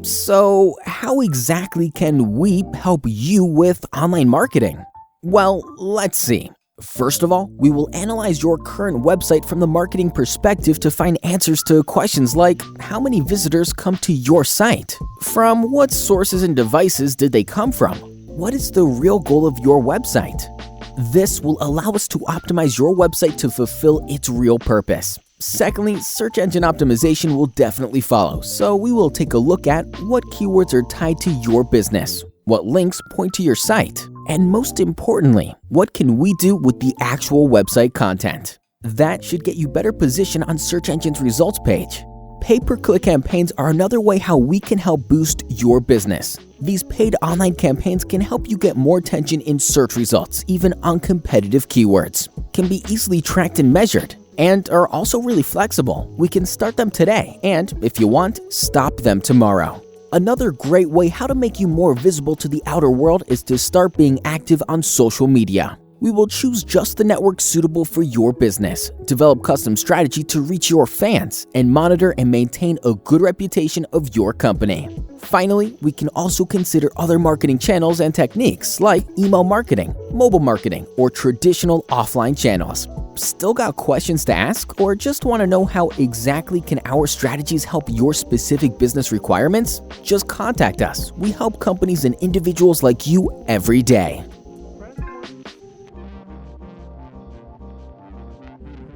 So, how exactly can Weep help you with online marketing? Well, let's see. First of all, we will analyze your current website from the marketing perspective to find answers to questions like how many visitors come to your site? From what sources and devices did they come from? What is the real goal of your website? This will allow us to optimize your website to fulfill its real purpose. Secondly, search engine optimization will definitely follow, so we will take a look at what keywords are tied to your business, what links point to your site, and most importantly, what can we do with the actual website content? That should get you better position on search engine's results page. Pay-per-click campaigns are another way how we can help boost your business. These paid online campaigns can help you get more attention in search results, even on competitive keywords, can be easily tracked and measured, and are also really flexible. We can start them today and, if you want, stop them tomorrow. Another great way how to make you more visible to the outer world is to start being active on social media. We will choose just the network suitable for your business, develop custom strategy to reach your fans, and monitor and maintain a good reputation of your company. Finally, we can also consider other marketing channels and techniques like email marketing, mobile marketing, or traditional offline channels. Still got questions to ask, or just want to know how exactly can our strategies help your specific business requirements? Just contact us. We help companies and individuals like you every day.